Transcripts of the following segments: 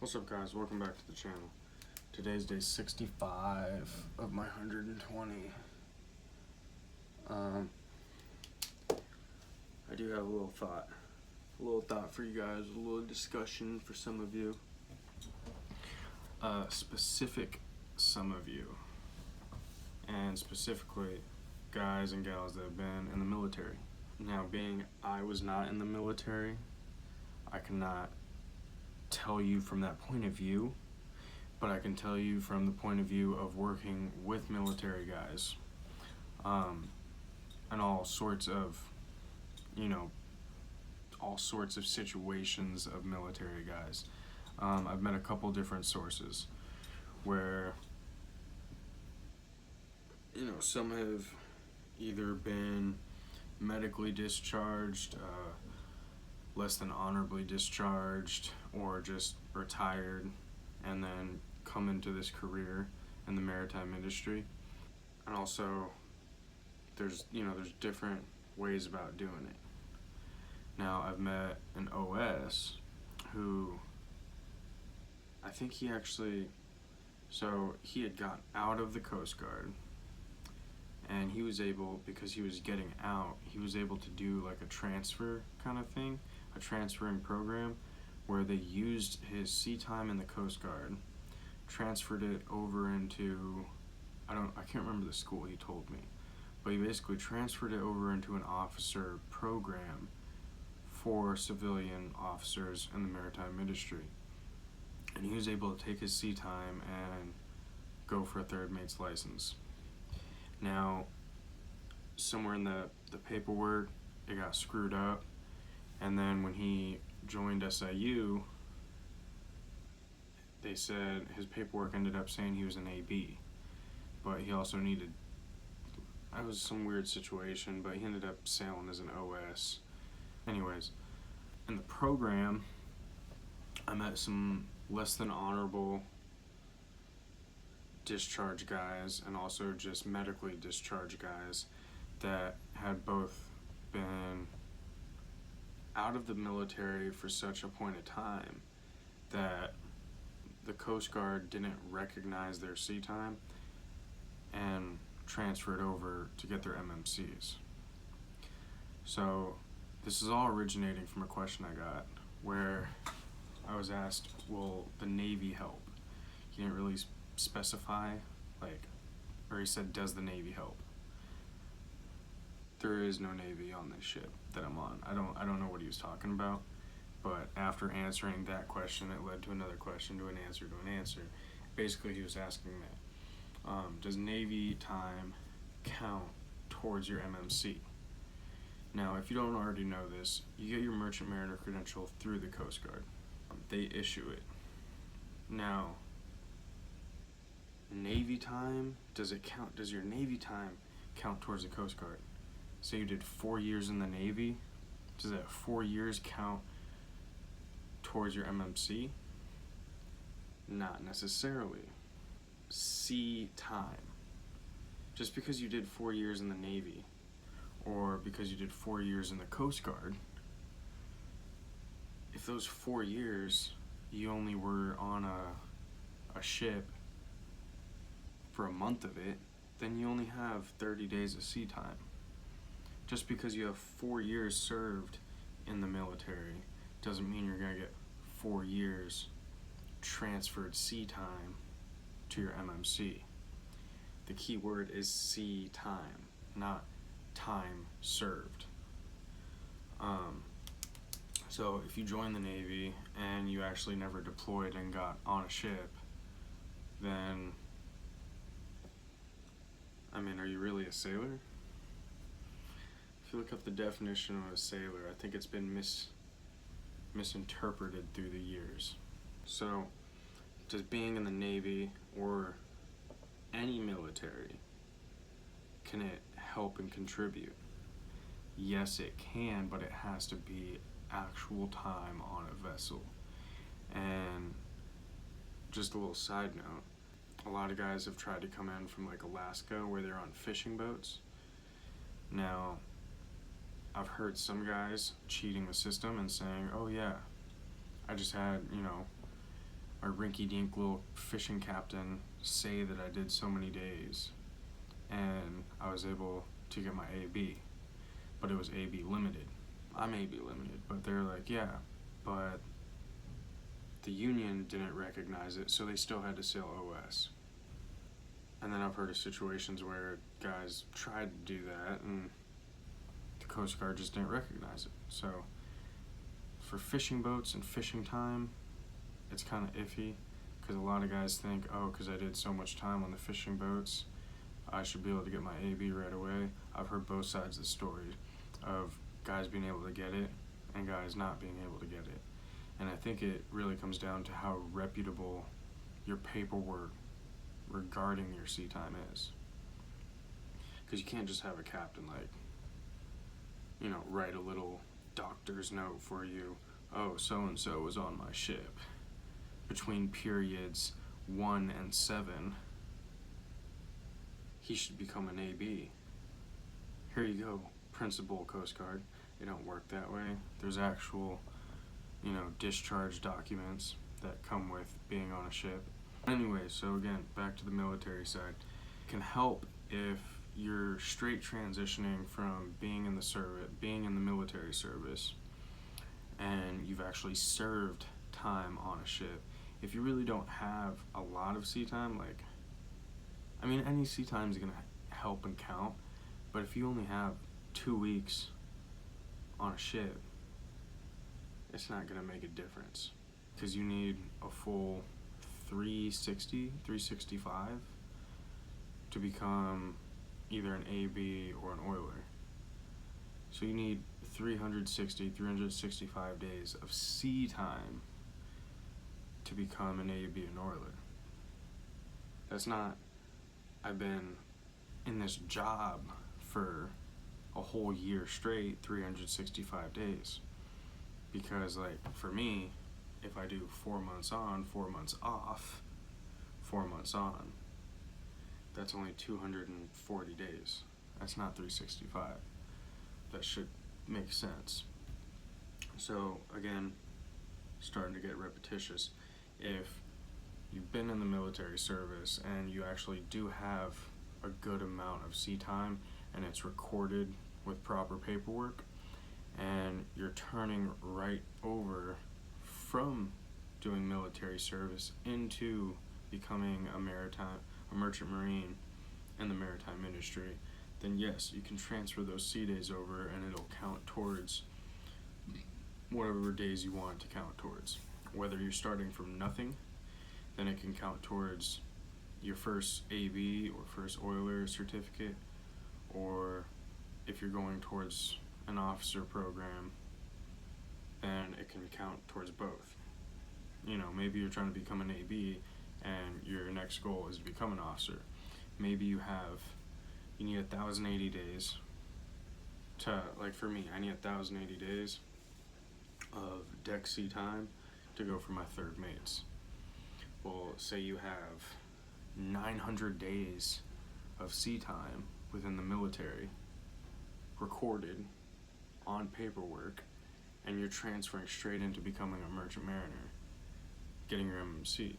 What's up, guys? Welcome back to the channel. Today's day 65 of my 120. I do have a little thought for you guys, a little discussion for some of you. Specific some of you, and specifically guys and gals that have been in the military. Now, being I was not in the military, I cannot tell you from that point of view, but I can tell you from the point of view of working with military guys, and all sorts of situations of military guys. I've met a couple different sources where some have either been medically discharged, less than honorably discharged, or just retired and then come into this career in the maritime industry. And also there's different ways about doing it. Now, I've met an OS who I think he had gotten out of the Coast Guard, and he was able, because he was getting out, he was able to do like a transfer kind of thing, a transferring program where they used his sea time in the Coast Guard, transferred it over into, I can't remember the school, he told me, but he basically transferred it over into an officer program for civilian officers in the maritime industry. And he was able to take his sea time and go for a third mate's license. Now, somewhere in the paperwork, it got screwed up, and then when he joined SIU, they said his paperwork ended up saying he was an AB, but he also needed, it was some weird situation, but he ended up sailing as an OS. Anyways, in the program, I met some less than honorable discharge guys and also just medically discharged guys that had both been out of the military for such a point of time that the Coast Guard didn't recognize their sea time and transferred over to get their MMCs. So this is all originating from a question I got where I was asked, will the Navy help? He didn't really specify, or he said, does the Navy help? There is no Navy on this ship that I'm on. I don't know what he was talking about, but after answering that question, it led to another question, to an answer. Basically, he was asking that, does Navy time count towards your MMC? Now, if you don't already know this, you get your Merchant Mariner credential through the Coast Guard. They issue it. Now, Navy time, does your Navy time count towards the Coast Guard? Say you did 4 years in the Navy, does that 4 years count towards your MMC? Not necessarily. Sea time. Just because you did 4 years in the Navy, or because you did 4 years in the Coast Guard, if those 4 years you only were on a ship for a month of it, then you only have 30 days of sea time. Just because you have 4 years served in the military doesn't mean you're gonna get 4 years transferred sea time to your MMC. The key word is sea time, not time served. So if you join the Navy and you actually never deployed and got on a ship, then, are you really a sailor? If you look up the definition of a sailor, I think it's been misinterpreted through the years. So, does being in the Navy or any military, can it help and contribute? Yes, it can, but it has to be actual time on a vessel. And just a little side note, a lot of guys have tried to come in from Alaska where they're on fishing boats. Now, I've heard some guys cheating the system and saying, oh yeah, I just had, a rinky-dink little fishing captain say that I did so many days, and I was able to get my AB, but it was AB limited. I'm AB limited, but they're like, yeah, but the union didn't recognize it, so they still had to sail OS. And then I've heard of situations where guys tried to do that, and the Coast Guard just didn't recognize it. So for fishing boats and fishing time, it's kind of iffy, because a lot of guys think, oh, because I did so much time on the fishing boats, I should be able to get my AB right away. I've heard both sides of the story of guys being able to get it and guys not being able to get it. And I think it really comes down to how reputable your paperwork regarding your sea time is. Because you can't just have a captain, like, you know, write a little doctor's note for you. Oh, so-and-so was on my ship between periods 1 and 7. He should become an AB. Here you go, Principal Coast Guard. It don't work that way. There's actual, you know, discharge documents that come with being on a ship. Anyway, so again, back to the military side. It can help if you're straight transitioning from being in the military service, and you've actually served time on a ship. If you really don't have a lot of sea time, like, I mean, any sea time is gonna help and count, but if you only have 2 weeks on a ship, it's not gonna make a difference, because you need a full 365 to become either an AB or an oiler. So you need 365 days of sea time to become an AB and oiler. That's not, I've been in this job for a whole year straight, 365 days. Because, like, for me, if I do 4 months on, 4 months off, 4 months on, that's only 240 days. That's not 365. That should make sense. So, again, starting to get repetitious. If you've been in the military service and you actually do have a good amount of sea time and it's recorded with proper paperwork, and you're turning right over from doing military service into becoming a merchant marine in the maritime industry, then yes, you can transfer those sea days over and it'll count towards whatever days you want it to count towards. Whether you're starting from nothing, then it can count towards your first AB or first oiler certificate, or if you're going towards an officer program, then it can count towards both. You know, maybe you're trying to become an AB and your next goal is to become an officer. Maybe you need 1,080 days to, like for me, I need 1,080 days of deck sea time to go for my third mates. Well, say you have 900 days of sea time within the military recorded on paperwork, and you're transferring straight into becoming a merchant mariner, getting your MMC,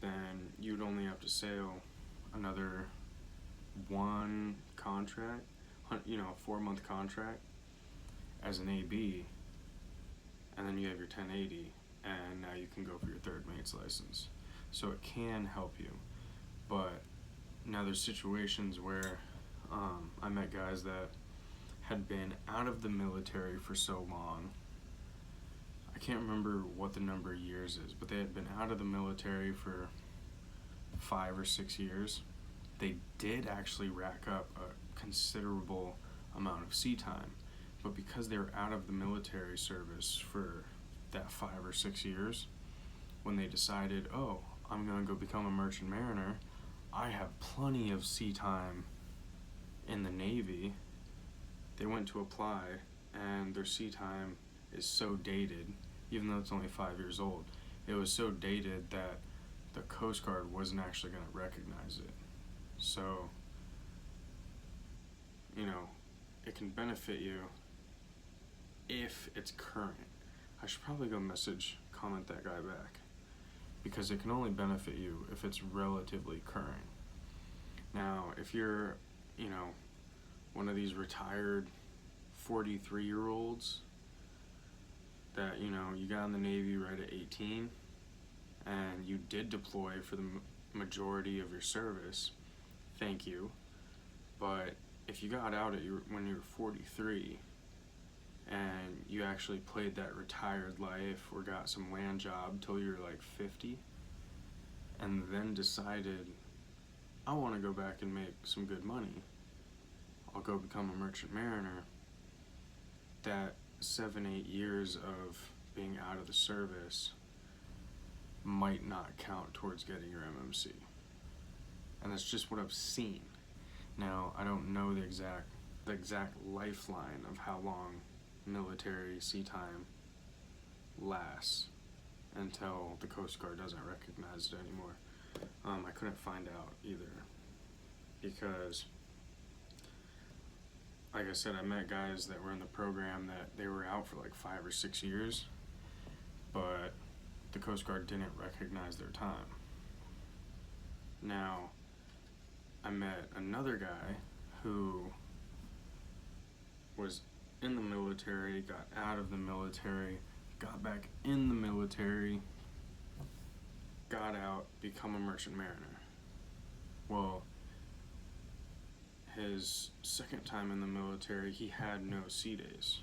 then you'd only have to sail another one contract, you know, a 4-month contract as an AB, and then you have your 1080, and now you can go for your third mate's license. So it can help you, but now there's situations where I met guys that had been out of the military for so long. I can't remember what the number of years is, but they had been out of the military for 5 or 6 years. They did actually rack up a considerable amount of sea time, but because they were out of the military service for that 5 or 6 years, when they decided, oh, I'm gonna go become a merchant mariner, I have plenty of sea time in the Navy, they went to apply, and their sea time is so dated, even though it's only 5 years old, it was so dated that the Coast Guard wasn't actually going to recognize it. So, you know, it can benefit you if it's current. I should probably go comment that guy back. because it can only benefit you if it's relatively current. Now, if you're, one of these retired 43-year-olds that, you got in the Navy right at 18 and you did deploy for the majority of your service, thank you. But if you got out when you were 43 and you actually played that retired life or got some land job till you were like 50 and then decided, I want to go back and make some good money, I'll go become a merchant mariner, that 7-8 years of being out of the service might not count towards getting your MMC. And that's just what I've seen. Now, I don't know the exact lifeline of how long military sea time lasts until the Coast Guard doesn't recognize it anymore. I couldn't find out either, because like I said, I met guys that were in the program that they were out for like 5 or 6 years, but the Coast Guard didn't recognize their time. Now, I met another guy who was in the military, got out of the military, got back in the military, got out, become a merchant mariner. Well, his second time in the military, he had no sea days.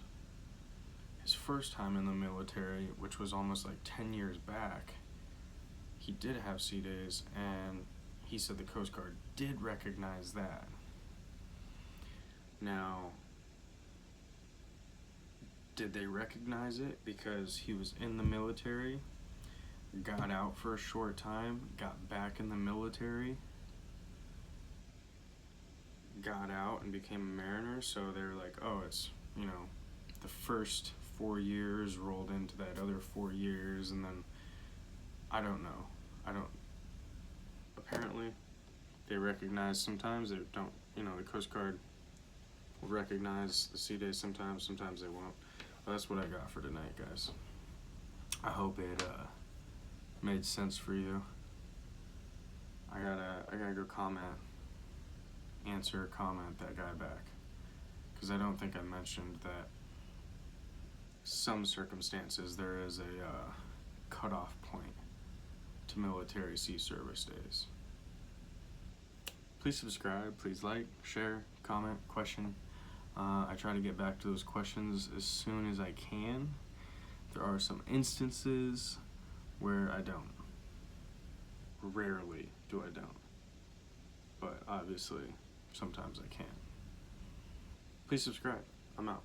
His first time in the military, which was almost like 10 years back, he did have sea days, and he said the Coast Guard did recognize that. Now, did they recognize it because he was in the military, got out for a short time, got back in the military, got out and became a mariner? So they're like, oh, it's, the first 4 years rolled into that other 4 years, and then I don't know. Apparently they recognize sometimes, they don't, the Coast Guard will recognize the sea days sometimes they won't. But that's what I got for tonight, guys. I hope it made sense for you. I gotta go answer that guy back, because I don't think I mentioned that some circumstances there is a cutoff point to military sea service days. Please subscribe, please like, share, comment, question. I try to get back to those questions as soon as I can. There are some instances where I don't. Rarely do I don't. But obviously, sometimes I can. Please subscribe. I'm out.